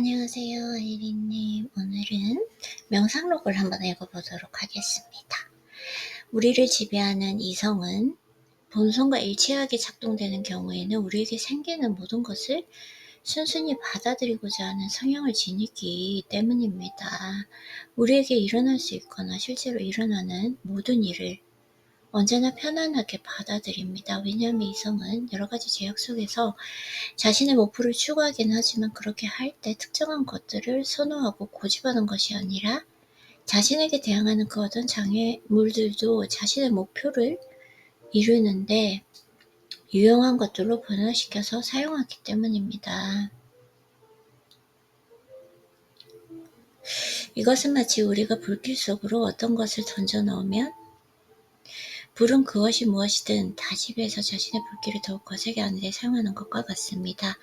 안녕하세요, 아이린님. 오늘은 명상록을 한번 읽어보도록 하겠습니다. 우리를 지배하는 이성은 본성과 일치하게 작동되는 경우에는 우리에게 생기는 모든 것을 순순히 받아들이고자 하는 성향을 지니기 때문입니다. 우리에게 일어날 수 있거나 실제로 일어나는 모든 일을 언제나 편안하게 받아들입니다. 왜냐하면 이성은 여러 가지 제약 속에서 자신의 목표를 추구하긴 하지만 그렇게 할 때 특정한 것들을 선호하고 고집하는 것이 아니라 자신에게 대항하는 그 어떤 장애물들도 자신의 목표를 이루는데 유용한 것들로 변화시켜서 사용하기 때문입니다. 이것은 마치 우리가 불길 속으로 어떤 것을 던져 넣으면 불은 그것이 무엇이든 다 지배해서 자신의 불길을 더욱 거세게 하는 데 사용하는 것과 같습니다.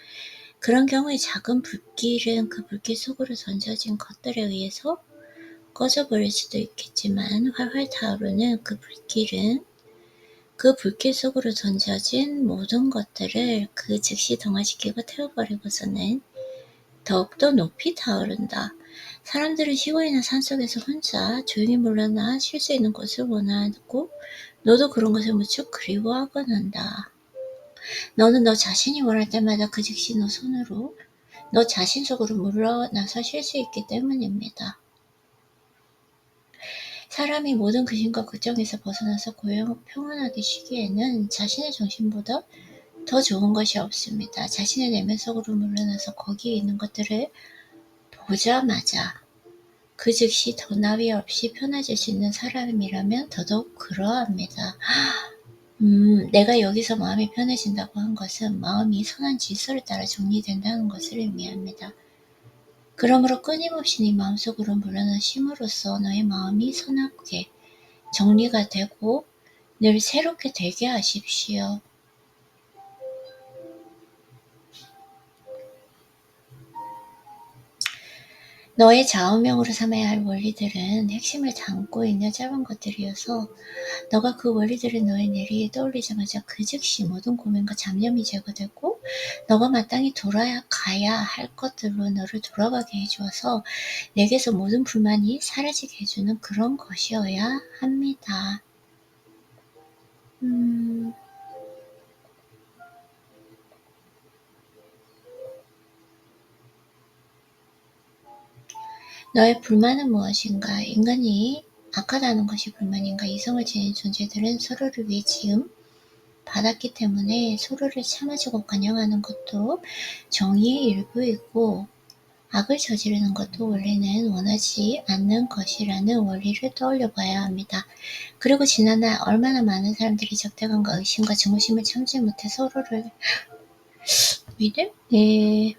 그런 경우에 작은 불길은 그 불길 속으로 던져진 것들에 의해서 꺼져버릴 수도 있겠지만 활활 타오르는 그 불길은 그 불길 속으로 던져진 모든 것들을 그 즉시 동화시키고 태워버리고서는 더욱더 높이 타오른다. 사람들은 시골이나 산속에서 혼자 조용히 물러나 쉴 수 있는 곳을 원하고 너도 그런 것을 무척 그리워하곤 한다. 너는 너 자신이 원할 때마다 그 즉시 너 손으로 너 자신 속으로 물러나서 쉴 수 있기 때문입니다. 사람이 모든 근심과 걱정에서 벗어나서 평안하게 쉬기에는 자신의 정신보다 더 좋은 것이 없습니다. 자신의 내면 속으로 물러나서 거기에 있는 것들을 보자마자 그 즉시 더 나위 없이 편해질 수 있는 사람이라면 더더욱 그러합니다. 내가 여기서 마음이 편해진다고 한 것은 마음이 선한 질서를 따라 정리된다는 것을 의미합니다. 그러므로 끊임없이 네 마음속으로 물러나심으로써 너의 마음이 선하게 정리가 되고 늘 새롭게 되게 하십시오. 너의 좌우명으로 삼아야 할 원리들은 핵심을 담고 있는 짧은 것들이어서 너가 그 원리들을 너의 뇌리에 떠올리자마자 그 즉시 모든 고민과 잡념이 제거되고 너가 마땅히 돌아가야 할 것들로 너를 돌아가게 해주어서 내게서 모든 불만이 사라지게 해주는 그런 것이어야 합니다. 너의 불만은 무엇인가? 인간이 악하다는 것이 불만인가? 이성을 지닌 존재들은 서로를 위해 지음 받았기 때문에 서로를 참아주고 관용하는 것도 정의의 일부이고 악을 저지르는 것도 원래는 원하지 않는 것이라는 원리를 떠올려 봐야 합니다. 그리고 지난날 얼마나 많은 사람들이 적대감과 의심과 증오심을 참지 못해 서로를 믿음? 네.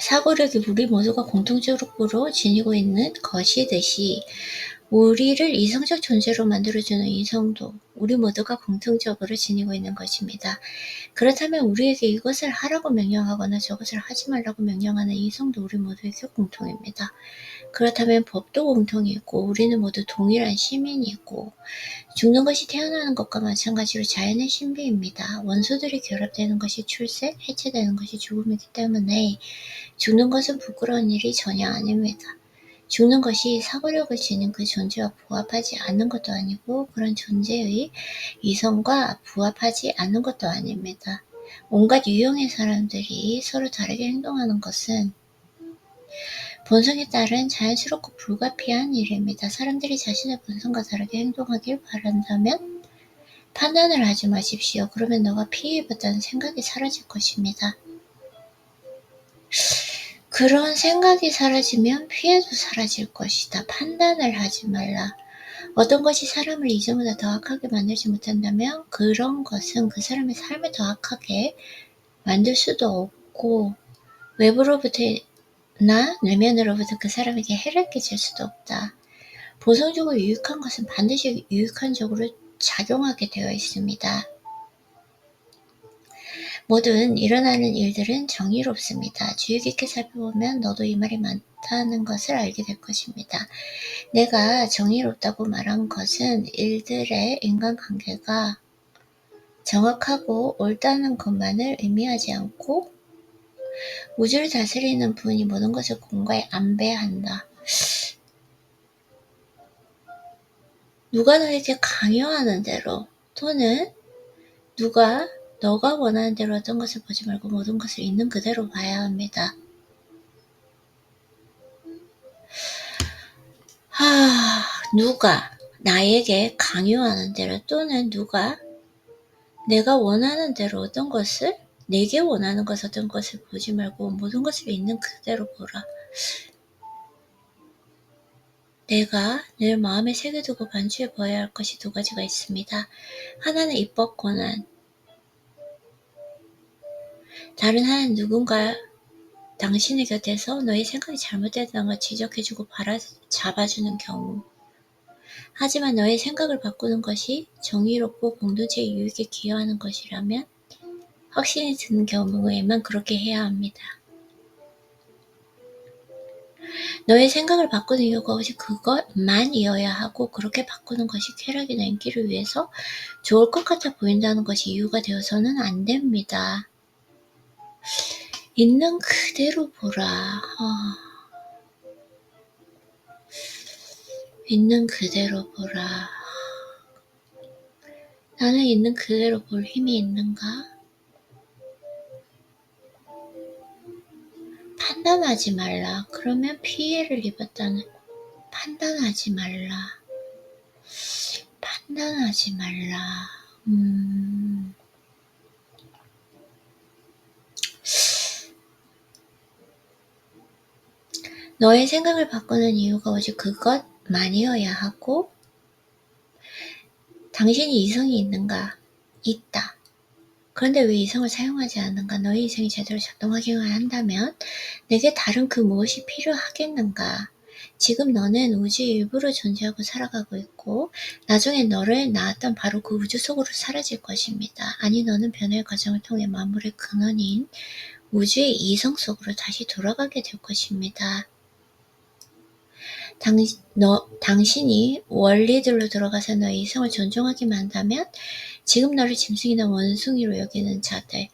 사고력이 우리 모두가 공통적으로 지니고 있는 것이듯이 우리를 이성적 존재로 만들어주는 이성도 우리 모두가 공통적으로 지니고 있는 것입니다. 그렇다면 우리에게 이것을 하라고 명령하거나 저것을 하지 말라고 명령하는 이성도 우리 모두에게 공통입니다. 그렇다면 법도 공통이고 우리는 모두 동일한 시민이고 죽는 것이 태어나는 것과 마찬가지로 자연의 신비입니다. 원소들이 결합되는 것이 출생, 해체되는 것이 죽음이기 때문에 죽는 것은 부끄러운 일이 전혀 아닙니다. 죽는 것이 사고력을 지닌 그 존재와 부합하지 않는 것도 아니고 그런 존재의 이성과 부합하지 않는 것도 아닙니다. 온갖 유형의 사람들이 서로 다르게 행동하는 것은 본성에 따른 자연스럽고 불가피한 일입니다. 사람들이 자신의 본성과 다르게 행동하길 바란다면 판단을 하지 마십시오. 그러면 너가 피해입었다는 생각이 사라질 것입니다. 그런 생각이 사라지면 피해도 사라질 것이다. 판단을 하지 말라. 어떤 것이 사람을 이전보다 더 악하게 만들지 못한다면 그런 것은 그 사람의 삶을 더 악하게 만들 수도 없고 외부로부터나 내면으로부터 그 사람에게 해를 끼칠 수도 없다. 보성적으로 유익한 것은 반드시 유익한 쪽으로 작용하게 되어 있습니다. 모든 일어나는 일들은 정의롭습니다. 주의 깊게 살펴보면 너도 이 말이 많다는 것을 알게 될 것입니다. 내가 정의롭다고 말한 것은 일들의 인간관계가 정확하고 옳다는 것만을 의미하지 않고 우주를 다스리는 분이 모든 것을 공과에 안배한다. 누가 너에게 강요하는 대로 또는 누가 너가 원하는 대로 어떤 것을 보지 말고 모든 것을 있는 그대로 봐야 합니다. 누가 나에게 강요하는 대로 또는 누가 내가 원하는 대로 어떤 것을 내게 원하는 것 어떤 것을 보지 말고 모든 것을 있는 그대로 보라. 내가 늘 마음에 새겨두고 반추해 보아야 할 것이 두 가지가 있습니다. 하나는 입법 권한, 다른 하나는 누군가 당신의 곁에서 너의 생각이 잘못됐다는 걸 지적해주고 잡아주는 경우. 하지만 너의 생각을 바꾸는 것이 정의롭고 공동체의 유익에 기여하는 것이라면 확신이 드는 경우에만 그렇게 해야 합니다. 너의 생각을 바꾸는 이유가 오직 그것만이어야 하고 그렇게 바꾸는 것이 쾌락이나 인기를 위해서 좋을 것 같아 보인다는 것이 이유가 되어서는 안 됩니다. 있는 그대로 보라. 있는 그대로 보라. 나는 있는 그대로 볼 힘이 있는가? 판단하지 말라. 그러면 피해를 입었다는 판단하지 말라. 판단하지 말라. 너의 생각을 바꾸는 이유가 오직 그것만이어야 하고 당신이 이성이 있는가? 있다. 그런데 왜 이성을 사용하지 않는가? 너의 이성이 제대로 작동하기만 한다면 내게 다른 그 무엇이 필요하겠는가? 지금 너는 우주의 일부로 존재하고 살아가고 있고 나중에 너를 낳았던 바로 그 우주 속으로 사라질 것입니다. 아니 너는 변화의 과정을 통해 만물의 근원인 우주의 이성 속으로 다시 돌아가게 될 것입니다. 당신이 원리들로 들어가서 너의 이성을 존중하기만 한다면 지금 너를 짐승이나 원숭이로 여기는 자들,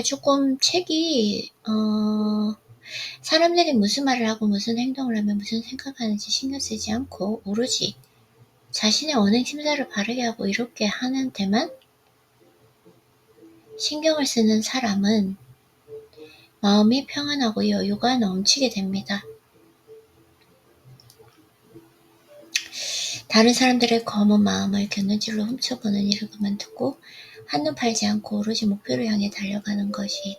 조금 책이 사람들이 무슨 말을 하고 무슨 행동을 하면 무슨 생각하는지 신경 쓰지 않고 오로지 자신의 언행 심사를 바르게 하고 이렇게 하는 데만 신경을 쓰는 사람은 마음이 평안하고 여유가 넘치게 됩니다. 다른 사람들의 검은 마음을 곁눈질로 훔쳐보는 일을 그만두고 한눈 팔지 않고 오로지 목표를 향해 달려가는 것이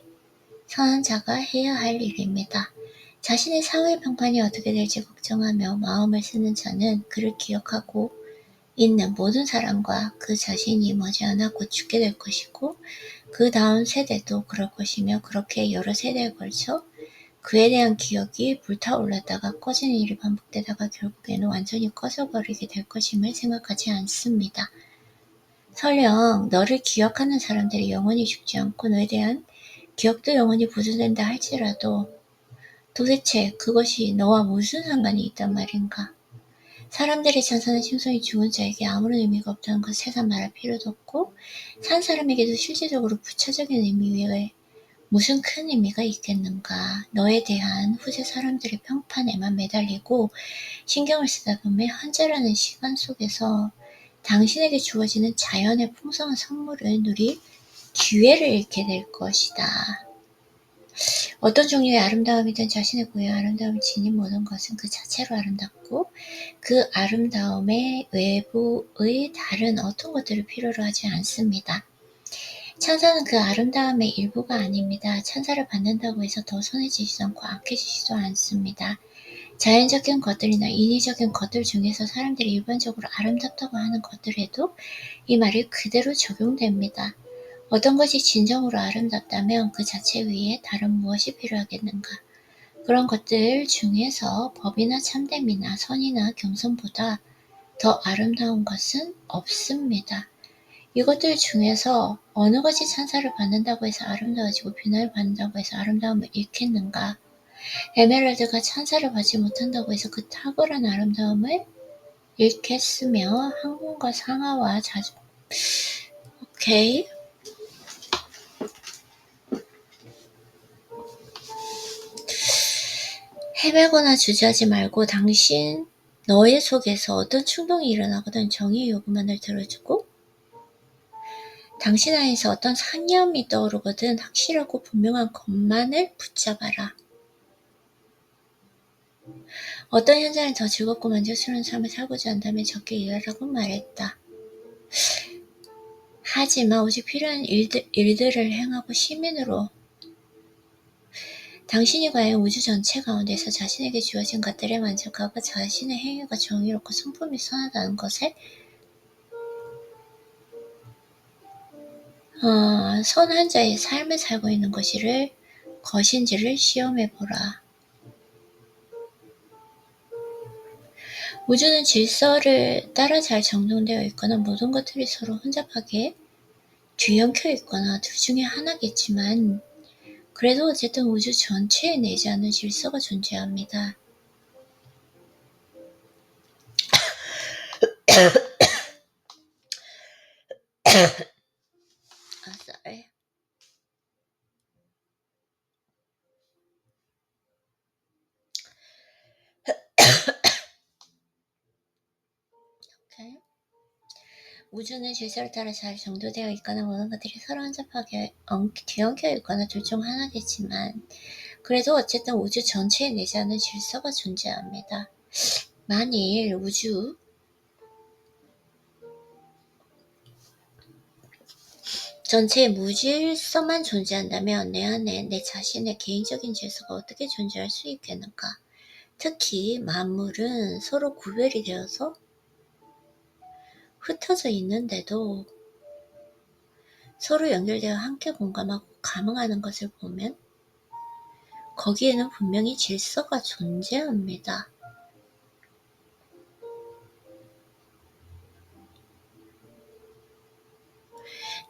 선한 자가 해야 할 일입니다. 자신의 사후의 평판이 어떻게 될지 걱정하며 마음을 쓰는 자는 그를 기억하고 있는 모든 사람과 그 자신이 머지않아 곧 죽게 될 것이고 그 다음 세대도 그럴 것이며 그렇게 여러 세대에 걸쳐 그에 대한 기억이 불타올랐다가 꺼지는 일이 반복되다가 결국에는 완전히 꺼져버리게 될 것임을 생각하지 않습니다. 설령 너를 기억하는 사람들이 영원히 죽지 않고 너에 대한 기억도 영원히 보존된다 할지라도 도대체 그것이 너와 무슨 상관이 있단 말인가? 사람들이 찬사는 심성이 죽은 자에게 아무런 의미가 없다는 것 세상 말할 필요도 없고 산 사람에게도 실질적으로 부차적인 의미 외에 무슨 큰 의미가 있겠는가. 너에 대한 후세 사람들의 평판에만 매달리고 신경을 쓰다 보면 현재라는 시간 속에서 당신에게 주어지는 자연의 풍성한 선물을 누릴 기회를 잃게 될 것이다. 어떤 종류의 아름다움이든 자신의 고유의 아름다움을 지닌 모든 것은 그 자체로 아름답고 그 아름다움의 외부의 다른 어떤 것들을 필요로 하지 않습니다. 찬사는 그 아름다움의 일부가 아닙니다. 찬사를 받는다고 해서 더 선해지지도 않고 악해지지도 않습니다. 자연적인 것들이나 인위적인 것들 중에서 사람들이 일반적으로 아름답다고 하는 것들에도 이 말이 그대로 적용됩니다. 어떤 것이 진정으로 아름답다면 그 자체 위에 다른 무엇이 필요하겠는가. 그런 것들 중에서 법이나 참됨이나 선이나 겸손보다 더 아름다운 것은 없습니다. 이것들 중에서 어느 것이 찬사를 받는다고 해서 아름다워지고 비난을 받는다고 해서 아름다움을 잃겠는가? 에메랄드가 찬사를 받지 못한다고 해서 그 탁월한 아름다움을 잃겠으며 항공과 상하와 오케이. 헤매거나 주저하지 말고 너의 속에서 어떤 충동이 일어나거든 정의의 요구만을 들어주고 당신 안에서 어떤 상념이 떠오르거든 확실하고 분명한 것만을 붙잡아라. 어떤 현장을 더 즐겁고 만족스러운 삶을 살고자 한다면 적게 일하라고 말했다. 하지만 오직 필요한 일들을 행하고 시민으로 당신이 과연 우주 전체 가운데서 자신에게 주어진 것들에 만족하고 자신의 행위가 정의롭고 성품이 선하다는 것에 선한 자의 삶을 살고 있는 것인지를 시험해보라. 우주는 질서를 따라 잘 정돈되어 있거나 모든 것들이 서로 혼잡하게 뒤엉켜 있거나 둘 중에 하나겠지만 그래도 어쨌든 우주 전체에 내지 않은 질서가 존재합니다. sorry. Okay. 우주는 질서를 따라 잘 정도되어 있거나 모든 것들이 서로 혼잡하게 뒤엉켜 있거나 둘 중 하나겠지만 그래도 어쨌든 우주 전체에 내지 않은 질서가 존재합니다. 만일 우주 전체에 무질서만 존재한다면 내 안에 내 자신의 개인적인 질서가 어떻게 존재할 수 있겠는가? 특히 만물은 서로 구별이 되어서 흩어져 있는데도 서로 연결되어 함께 공감하고 감흥하는 것을 보면 거기에는 분명히 질서가 존재합니다.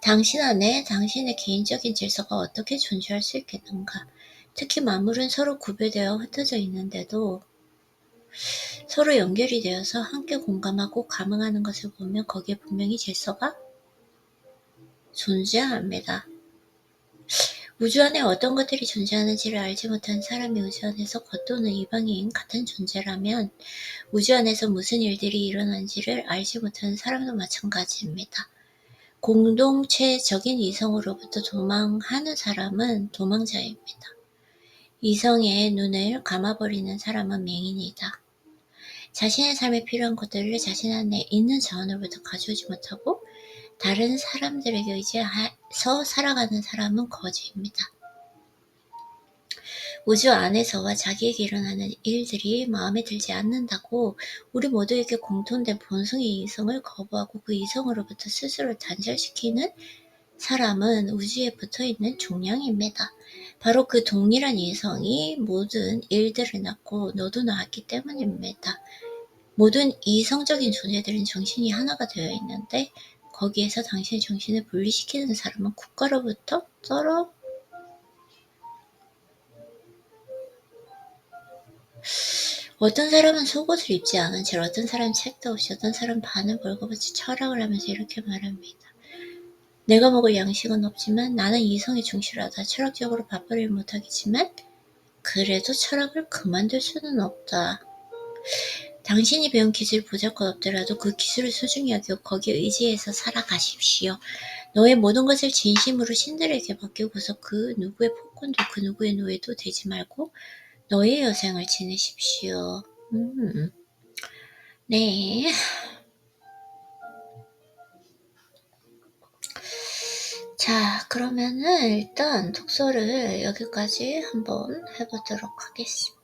당신 안에 당신의 개인적인 질서가 어떻게 존재할 수 있겠는가? 특히 만물은 서로 구별되어 흩어져 있는데도 서로 연결이 되어서 함께 공감하고 감흥하는 것을 보면 거기에 분명히 질서가 존재합니다. 우주 안에 어떤 것들이 존재하는지를 알지 못한 사람이 우주 안에서 겉도는 이방인 같은 존재라면 우주 안에서 무슨 일들이 일어나는지를 알지 못하는 사람도 마찬가지입니다. 공동체적인 이성으로부터 도망하는 사람은 도망자입니다. 이성의 눈을 감아버리는 사람은 맹인이다. 자신의 삶에 필요한 것들을 자신 안에 있는 자원으로부터 가져오지 못하고 다른 사람들에게 의지해서 살아가는 사람은 거지입니다. 우주 안에서와 자기에게 일어나는 일들이 마음에 들지 않는다고 우리 모두에게 공통된 본성의 이성을 거부하고 그 이성으로부터 스스로를 단절시키는 사람은 우주에 붙어있는 종양입니다. 바로 그 동일한 이성이 모든 일들을 낳고 너도 낳았기 때문입니다. 모든 이성적인 존재들은 정신이 하나가 되어 있는데 거기에서 당신의 정신을 분리시키는 사람은 국가로부터 어떤 사람은 속옷을 입지 않은 채 어떤 사람은 책도 없이 어떤 사람은 반을 벌거벗이 철학을 하면서 이렇게 말합니다. 내가 먹을 양식은 없지만 나는 이성에 충실하다. 철학적으로 밥벌이를 못하겠지만 그래도 철학을 그만둘 수는 없다. 당신이 배운 기술이 보잘것없더라도 그 기술을 소중히 여기고 거기에 의지해서 살아가십시오. 너의 모든 것을 진심으로 신들에게 맡기고서 그 누구의 폭군도 그 누구의 노예도 되지 말고 너의 여생을 지내십시오. 네. 자, 그러면은 일단 독서를 여기까지 한번 해보도록 하겠습니다.